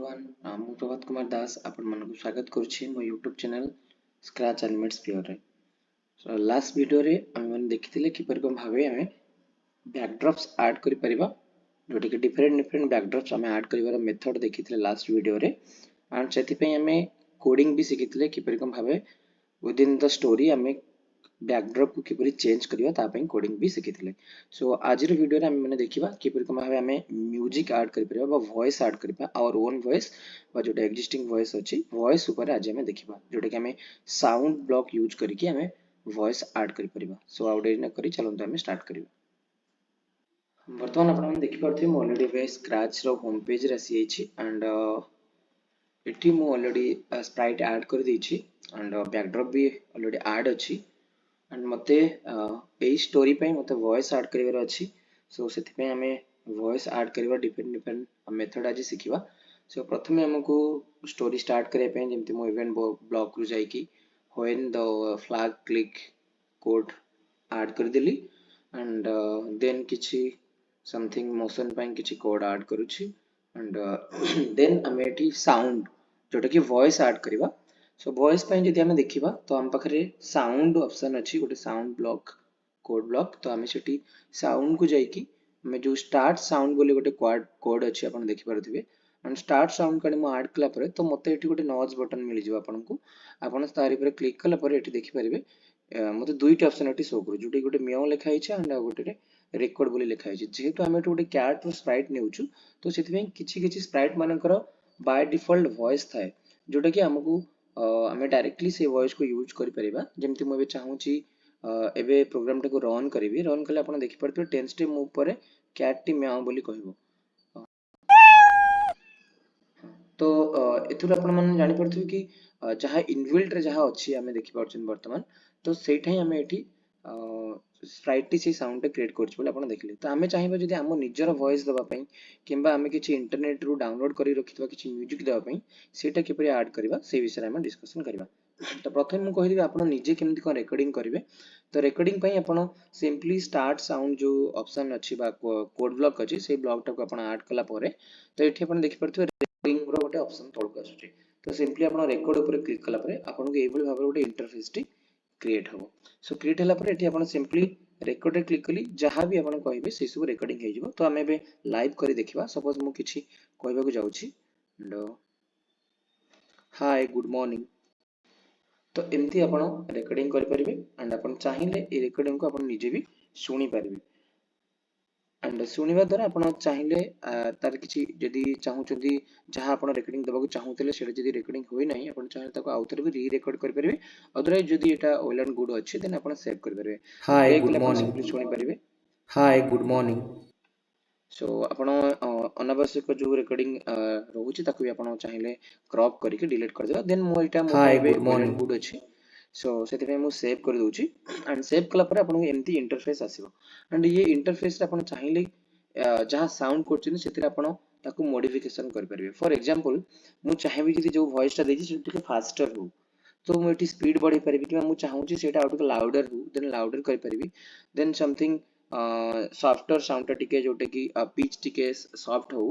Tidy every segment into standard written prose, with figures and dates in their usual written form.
Everyone मु प्रभात कुमार दास आपण मानक स्वागत करुछि मो YouTube चैनल स्क्रैच एनिमेट्स प्योर रे। सो लास्ट वीडियो रे हम मन देखिथिले कि परकम भाबे हमें बैकड्रॉप्स ऐड करि परिबा जोटी कि डिफरेंट बैकड्रॉप्स हमें ऐड करिवार मेथड देखिथिले लास्ट वीडियो रे एंड सेति पे हमें कोडिंग भी सिखिथिले कि परकम भाबे विद इन द स्टोरी हमें बैकड्रॉप को किपरि चेंज करिवा ता पई कोडिंग भी सिखिथिले। सो आज रो वीडियो रे हम माने देखिबा किपरि कम भाबे हमें म्यूजिक ऐड करि परिबा बा वॉइस ऐड करिबा आवर ओन वॉइस बा जोटा एक्जिस्टिंग वॉइस अछि वॉइस ऊपर आज हमें देखिबा जोटा कि हमें साउंड ब्लॉक यूज करके हमें वॉइस ऐड करि परिबा। सो आउ देरी न करी चलंतु हमें स्टार्ट करिबा। वर्तमान आपण मन देखि परथि मो ऑलरेडी वे स्क्रैच रो होम पेज रे आसी अछि एंड एठी मो ऑलरेडी स्प्राइट ऐड कर देछि एंड बैकड्रॉप भी ऑलरेडी ऐड अछि एंड मते ए स्टोरी पे मते वॉइस ऐड करिवार अछि। सो सेति पे हमें वॉइस ऐड करिवा डिफरेंट मेथड आज सिखिबा। सो प्रथमे हमको स्टोरी स्टार्ट करे पे जेमति मो इवेंट ब्लॉक रु जाई कि when the flag click code add कर देली एंड देन किछि समथिंग मोशन पे किछि कोड ऐड करूछि एंड देन हमें एठी साउंड जोटा कि वॉइस ऐड करिवा। सो वॉइस पे जदि हमें देखिबा तो हम पाखरे साउंड ऑप्शन अछि गोटे साउंड ब्लॉक कोड ब्लॉक तो हमें सेठी साउंड को जाई कि हमें जो स्टार्ट साउंड बोली गोटे कोड अछि आपण देखि परथिबे एंड स्टार्ट साउंड कने मो ऐड कला परे तो मते एठी गोटे नॉइज बटन मिलि जिवो आपनकु आपण तारि पर क्लिक कला परे एठी देखि परिबे मते दुईटा ऑप्शन एठी शो करू जोटे गोटे म्याओ लिखा हिचे एंड गोटे रेकॉर्ड बोली लिखा हिचे जेहेतु हमें गोटे कैट रो स्प्राइट नेउछु तो सेति में किछि स्प्राइट मानकर बाय डिफॉल्ट वॉइस थाए जोटा कि हमकु हमें डायरेक्टली से वॉइस को यूज करि परिबा। जेमति मो चाहूची एबे प्रोग्राम टाको रन करिवि रन कले आपण देखि परथि टेंस टे मूव परे कैट टी म्याओ बोली कहबो तो एथुर आपण मन जानि परथि कि जहा इनबिल्ट रे जहा अछि हमें देखि परछन वर्तमान तो सेठाई हमें एठी स्प्राइट टी से साउंड क्रिएट करछ बोले आपण देखले तो हमें चाहिबा जदि हम निजर वॉइस दबा पई किंबा हमें किछि इंटरनेट रु डाउनलोड करि रखितबा किछि म्यूजिक दबा पई सेटा किपरि ऐड करबा से विषय हम डिस्कशन करबा। तो प्रथम मु कहि आपण निजे केमति को रिकॉर्डिंग करिवे तो रिकॉर्डिंग पई आपण सिंपली स्टार्ट साउंड जो ऑप्शन अछि बा कोड ब्लॉक अछि से ब्लॉक टाको आपण ऐड कला परे तो एठी आपण देखि परथि रिकॉर्डिंग रो गोटे ऑप्शन तळक आछी तो सिंपली आपण रिकॉर्ड ऊपर क्लिक कला परे आपण को एबल भाबरे गोटे इंटरफेस टी क्रिएट हो। सो क्रिएट हला परे एठी आपण सिंपली रिकॉर्ड रे क्लिक कली जहां भी आपण कहबे से सब रिकॉर्डिंग हे जिवो तो हमें बे लाइव करी देखिबा। सपोज मु किछि कहबा को जाउछि हाय गुड मॉर्निंग तो एमती आपण रिकॉर्डिंग करि परिबे एंड आपण चाहिले ए रिकॉर्डिंग को आपण निजे भी सुनी परिबे एंड सुनिबा द्वारा आपण चाहिले तार किछि जदि चाहूचंदी जहां आपण रिकॉर्डिंग दबाको चाहूतले सेटा जदि रिकॉर्डिंग होई नाही आपण चाहे ताको आउतर भी री रिकॉर्ड कर परिबे अदरवाइज जदि एटा वेल एंड गुड अछि देन आपण सेव कर परिबे। हाय गुड आपण मॉर्निंग सिंपली सुनी परिबे हाय गुड मॉर्निंग सो आपण अनावश्यक जो रिकॉर्डिंग रहउछि ताको भी आपण चाहिले क्रॉप करके डिलीट कर देबा देन मो एटा मो हाय पाइबे good well and morning good अछि। सो सेति पे मु सेव कर दोछि एंड सेव कला परे आपण एमती इंटरफेस आसीबो एंड ये इंटरफेस आपण चाहिले जहां साउंड करछन सेतिर आपण ताको मॉडिफिकेशन कर परिबे। फॉर एग्जांपल मु चाहेबि जदि जो वॉइस ता देछि सेति फास्टर हो तो मु एटी स्पीड बढ़ी परिबि कि मु चाहूछि सेटा आउट लाउडर हो देन लाउडर कर परिबि देन समथिंग सॉफ्टर साउंड टिके जोटे कि पिच टिके सॉफ्ट हो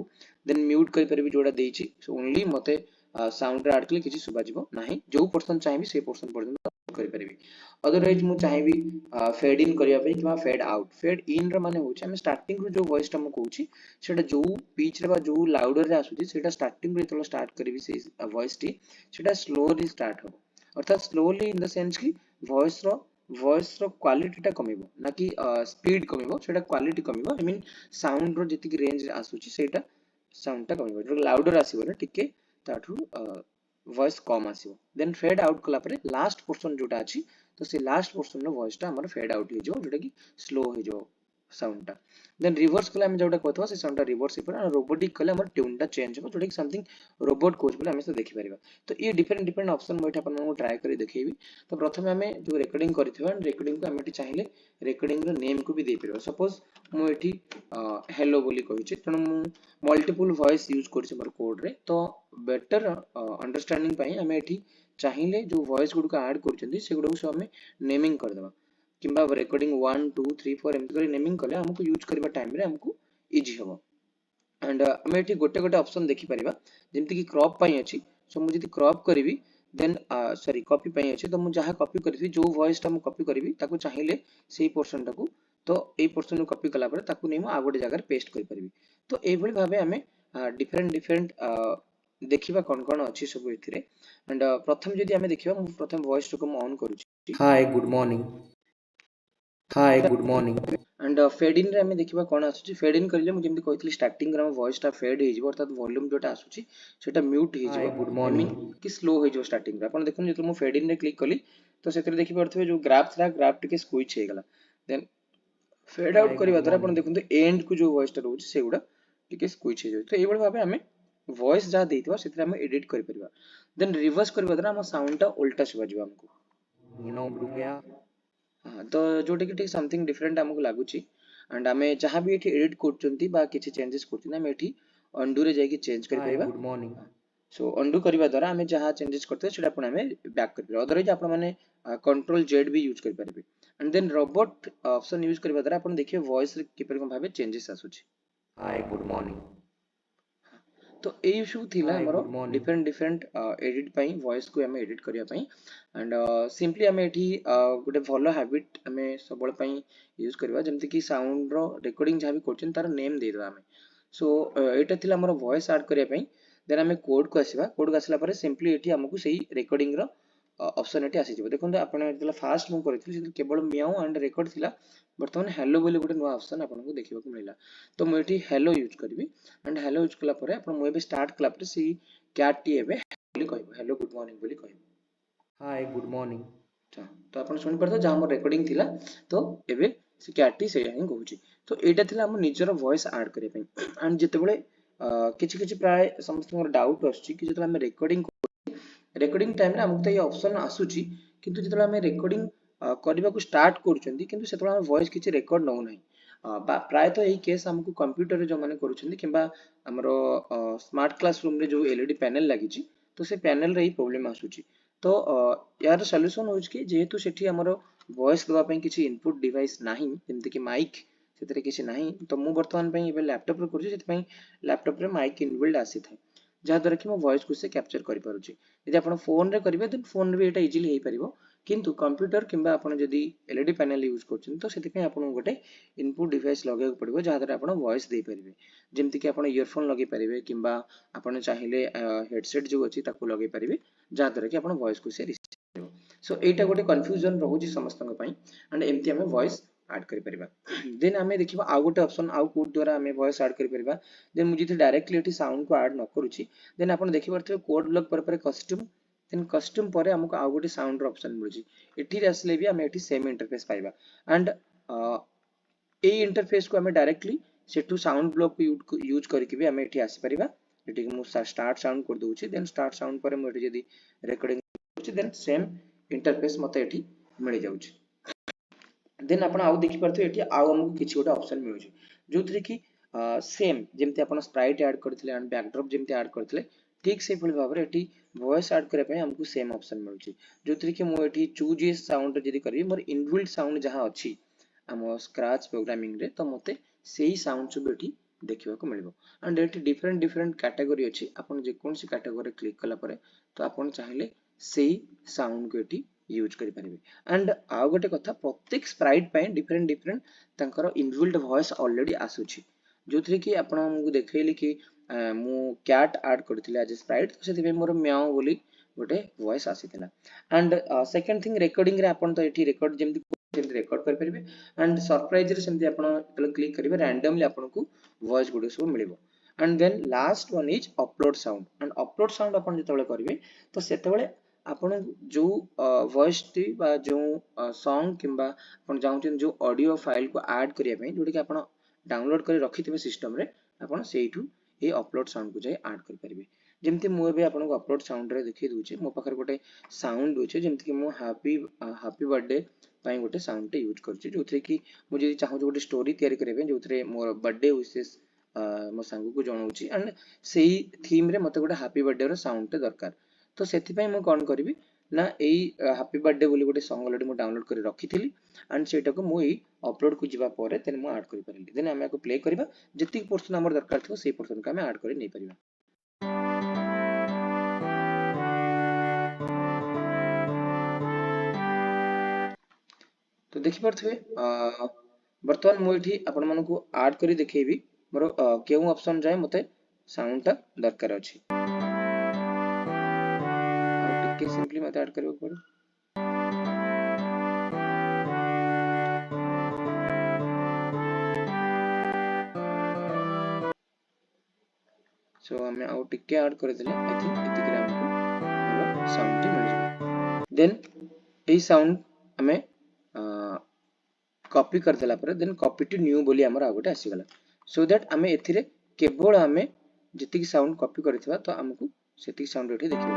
देन म्यूट कर परिबि जोडा देछि सो ओनली मते साउंड ऐड कले किछि सुबा जिवो नाही जो पर्सन चाहिबि से पर्सन पर्यंत कर परिबि। अदरवाइज मु चाहिबि फेड इन करिया पे किबा फेड आउट फेड इन र माने होछि हम स्टार्टिंग रो जो वॉइस टा मु कहूछि सेटा जो पिच रे बा जो लाउडर रे आसुछि सेटा स्टार्टिंग रे तलो स्टार्ट करबि से वॉइस टी सेटा स्लोली स्टार्ट हो अर्थात स्लोली इन द सेंस कि वॉइस रो क्वालिटी टा कमिबो ना कि स्पीड कमिबो सेटा क्वालिटी कमिबो आई मीन साउंड रो जति कि रेंज आसुछि सेटा साउंड टा कमिबो जो लाउडर आसीबो ना टिके ताठू वॉइस कम आसीबो देन फेड आउट कला परे लास्ट पोर्शन जोटा अछि तो से लास्ट पोर्शन रो वॉइस टा हमर फेड आउट हे जो जोटा कि स्लो हे जो साउंड टा देन रिवर्स कला हम जोटा कहथवा से साउंड टा रिवर्स हे पर रोबोटिक कला हमर ट्यून टा चेंज हो जोटा कि समथिंग रोबोट कोच बोले हम से देखि परिबा। तो ये डिफरेंट ऑप्शन मोइठा अपन को ट्राई करी देखैबी। तो प्रथमे हमें जो रिकॉर्डिंग करथिबा रिकॉर्डिंग को हमें चाहिए रिकॉर्डिंग रो नेम को भी दे परिबा। सपोज मु एठी हेलो बोली कहिछि तण मु मल्टीपल वॉइस यूज करछि मोर कोड रे तो बेटर अंडरस्टैंडिंग पई हमें एठी चाहिए जो वॉइस गुड को ऐड करछन्ती से गुड को हमें नेमिंग कर देबा किंबा रिकॉर्डिंग 1 2 3 4 एमति करी नेमिंग कले हमको यूज करबा टाइम रे हमको इजी हो। एंड आम ये गोटे गोटे ऑप्शन देखि परिबा जेमति कि क्रॉप पई अछि सो मु जदि क्रॉप करिवि देन सॉरी कॉपी पई अछि तो मु जहा कॉपी करथि जो वॉइस टा मु कॉपी करिवि ताकू चाहिले सेही पोर्शन टाकू तो एई पोर्शन को कॉपी कला परे ताकू नै मु आ गोटे जगह पेस्ट करि परिबि तो एई भली भाबे हमें डिफरेंट डिफरेंट देखिबा कोन कोन अछि सब एथिरे एंड प्रथम जदि हमें देखिबा मु प्रथम वॉइस को ऑन करूछि Hi, good morning. Hi, good morning. And fade in रे हमें देखिबा कोन आसुची फेड इन करिले मु जेमति कहथि स्टार्टिंग रे हम वॉइस टा फेड हे जिवो अर्थात वॉल्यूम जोटा आसुची सेटा म्यूट हे Hi, जिवो good आई मीन morning. कि स्लो हे जो स्टार्टिंग रे अपन देखुन जेतु मु फेड इन रे क्लिक कली तो सेतरे देखि परथबे जो ग्राफ था ग्राफ टिके स्क्विच हे गला then fade Hi, out good करबा द्वारा अपन morning. देखुन एंड को जो वॉइस टा रहउची सेगुडा टिके स्क्विच हे जो तो एई बळ भाबे हमें वॉइस जा देइतबा सेतरे हमें एडिट करि परिबा देन रिवर्स करबा द्वारा हम साउंड टा उल्टा सुबा जिवो हमको रुक गया. हाँ तो जोटे कि समथिंग डिफरेंट हमको लागुची एंड आमे जहाँ भी एठी एडिट करचंती बा किछि चेंजेस करचंती आमे एठी अंडू रे जाके चेंज करि Hi, परिबा good morning. सो अंडू करबा द्वारा आमे जहाँ चेंजेस करते सेटा आपण आमे बैक कर परिबा अदरवाइज आपण माने कंट्रोल जेड भी यूज कर परिबे and then robot option use करबा द्वारा आपण देखिए वॉइस रे किपर कोन भाबे चेंजेस आसुची Hi, good morning. तो एई सब थिला Hi, हमरो good morning. Different different edit पई वॉइस को हमें एडिट करिया पई एंड सिंपली हमें एठी गोटे भलो हैबिट हमें सबल पई यूज करबा जेमति कि साउंड रो रिकॉर्डिंग जहाँ भी करछन तार नेम दे दबा हमें सो एटा थिला हमरो वॉइस ऐड करिया पई देन हमें कोड को आसीबा कोड को आसला परे सिंपली एठी हमकु सही रिकॉर्डिंग रो ऑप्शन एठी आसी जिवो देखो आपण जेतला फास्ट मु करथिली सेतला केवल म्याऊ एंड रिकॉर्ड थिला बर्तमान हेलो बोली गोटे नुवा ऑप्शन आपनको देखिबा को मिला तो मु एठी हेलो यूज करबी एंड हेलो यूज कला परे आपण मु एबे स्टार्ट कला परे सी कैट टी एबे बोली कहबो हेलो गुड मॉर्निंग बोली कहबो Hi, good morning. तो आपण सुनि परथो जहा हमर रिकॉर्डिंग थिला तो एबे सी कैट टी सेया ही कहूची तो एटा थिला हम निजर वॉइस ऐड करे पई एंड जेतेबेले किछि किछि प्राय समस्त मोर डाउट आछी कि जेतेबेले हम रिकॉर्डिंग टाइम रे हमको तो ये ऑप्शन आसुची किंतु जेतेबेले हम रिकॉर्डिंग करबा को स्टार्ट करूचंदी किंतु सेतेबेले हम वॉइस किछि रिकॉर्ड नउ नाही प्राय तो यही केस हमको कंप्यूटर रे जो माने करूचंदी किंबा हमरो स्मार्ट क्लासरूम रे जो एलईडी पैनल लागिची तो से पैनल रे ही प्रॉब्लम आसुची तो यार सॉल्यूशन होच कि जेहेतु सेठी हमरो वॉइस दवा पई किछि इनपुट डिवाइस नाही जेमति कि माइक सेतरे किछि नाही तो मु वर्तमान पई एबे लैपटॉप रे करूची सेति पई लैपटॉप रे माइक इनबिल्ड आसी थाए जहा द्वारा कि मो वॉइस को से कैप्चर करि पारुची यदि आपण फोन रे करिवे देन फोन रे भी एटा इजीली हेई परिबो किंतु कंप्यूटर किंबा आपण जदी एलईडी पैनल यूज करछन तो सेति पई आपण गोटे इनपुट डिवाइस लगे पड़िबो जहा द्वारा आपण वॉइस दे परिबे जेमति कि आपण ईयरफोन लगे परिबे किंबा आपण चाहिले हेडसेट जो अछि ताकू लगे परिबे जहा द्वारा कि आपण वॉइस को से रिसीव करिबो सो एटा गोटे कंफ्यूजन रहउची समस्तन पई एंड एमति हमें वॉइस ऐड करि परिबा देन हमें देखिबा आ गोटे ऑप्शन आ कोड द्वारा हमें वॉइस ऐड करि परिबा देन मु जति डायरेक्टली एठी साउंड को ऐड न करूची देन आपण देखि परथबे कोड ब्लॉक पर कस्टम देन कस्टम पर हमको आ गोटे साउंड रो ऑप्शन मिलुची एठी रे आसले भी हमें एठी सेम इंटरफेस पाइबा एंड ए इंटरफेस को हमें डायरेक्टली सेटू साउंड ब्लॉक को यूज करके भी हमें एठी आसी परिबा एठी मु स्टार्ट साउंड कर दोउची देन स्टार्ट साउंड पर मु एठी जदी रिकॉर्डिंग करछि देन सेम इंटरफेस मते एठी मिल जाउची देन आपण आउ देखि परथो एठी आउ हमको किछि गोटे ऑप्शन मिलुची जोथरे कि सेम जेमति आपण स्प्राइट ऐड करथिले एंड बैकड्रॉप जेमति ऐड करथिले ठीक से भली भाबरे एठी वॉइस ऐड करे पय हमको सेम ऑप्शन मिलुची जोथरे कि मु एठी चूज ए साउंड जदी करबी मोर इनबिल्ट साउंड जहां अछि हम स्क्रैच प्रोग्रामिंग रे तो मते सेही साउंड सब एठी देखिबा को मिलबो एंड एठी डिफरेंट डिफरेंट कैटेगरी अछि आपण जे कोनसी कैटेगरी क्लिक कला परे तो आपण चाहिले सेही साउंड को एठी यूज करि परिबे एंड आ गोटे कथा प्रत्येक स्प्राइट पय डिफरेंट डिफरेंट तांकर इनबिल्ट वॉइस ऑलरेडी आसुची जोथरे कि आपण हमकु देखैली कि मु कैट ऐड करथिले एज स्प्राइट तो सेति मोर म्याऊ बोली गोटे वॉइस आसीथिला एंड सेकंड थिंग रिकॉर्डिंग रे आपण तो एठी रिकॉर्ड जेमति रिकॉर्ड कर परिबे एंड सरप्राइज रे सेमति आपण तले क्लिक करिवे रैंडमली आपनको वॉइस गुडे सब मिलिबो and then last one is upload sound and upload sound आपण जेतबेले करिवे तो सेतबेले आपण जो वॉइस टी बा जो सॉन्ग किंबा आपण चाहउछन जो ऑडियो फाइल को ऐड करिया पय जोटी कि आपण डाउनलोड करि रखिथिबे सिस्टम रे आपण सेइठू ए अपलोड साउंड को जाय ऐड कर परिबे जेमति मु एबे आपनको अपलोड साउंड रे देखि दोचे मो पाखर गोटे साउंड दोचे जेमति कि मु हैप्पी हैप्पी बर्थडे पय गोटे साउंड टे यूज करछि जोथरे कि मु जदि चाहू गोटे स्टोरी तयारी करबे जोथरे मोर बर्थडे विशेष मो सांग को जणाउछि एंड सेही थीम रे मते गोटे हैप्पी बर्थडे रो साउंड टे दरकार तो सेति पय मु कोन करबी ना एई हैप्पी बर्थडे बोली गोटे सॉन्ग ऑलरेडी मु डाउनलोड कर रखी थी एंड सेटा को मु एई अपलोड को जिबा परे देन मु ऐड करि परिली देन हम को प्ले करबा जति पोर्शन हमर दरकार थो सेई पोर्शन को हम ऐड करि नै परिबा। तो देखि परथबे वर्तमान मु एठी आपण मानको को ऐड करि देखैबी मोर केउ ऑप्शन जाय मते साउंड ता दरकार अछि और टिके सिंपली मते ऐड करबो पड़ो। सो हमें आउ टिके ऐड कर देले आई थिंक एति के हमको भलो साउंड टी मिल जाय देन एई साउंड हमें कॉपी कर देला पर देन कॉपी टू न्यू बोली हमर आ गोटे आसी गला सो दैट हमें एथिरे केवल हमें जति साउंड कॉपी करथिबा तो हमको सेति साउंड एठी देखिबो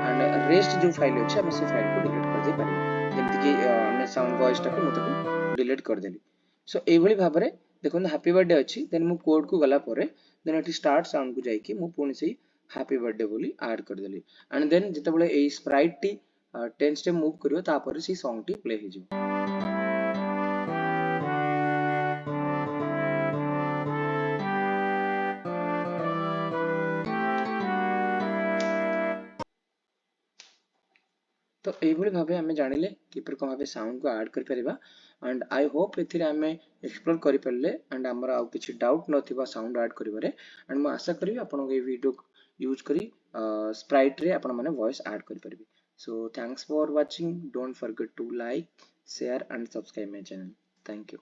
एंड रेस्ट जो फाइल अछि हम से फाइल को डिलीट कर दे पारे जेमति कि हमें साउंड वॉइस टा को मते डिलीट कर देली। सो एई भली भाबरे देखो हैप्पी बर्थडे अछि देन मु कोड को गला परे देन एठी स्टार्ट साउंड को जाई कि मु पुनी से हैप्पी बर्थडे बोली ऐड कर देली एंड देन जते बळे एई स्प्राइट टी 10 स्टेप मूव करियो तापर से सॉन्ग टी प्ले हे जिवो। तो एभली भाबे हमें जानिले किपर को भाबे साउंड को ऐड कर परिबा एंड आई होप एथिरे हमें एक्सप्लोर करि परले एंड हमरा आ किछि डाउट नथिबा साउंड ऐड करिबारे एंड म आशा करिबी आपन ए वीडियो यूज करी स्प्राइट रे आपन माने वॉइस ऐड करि परबी। So thanks for watching don't forget to like share and subscribe my channel. Thank you.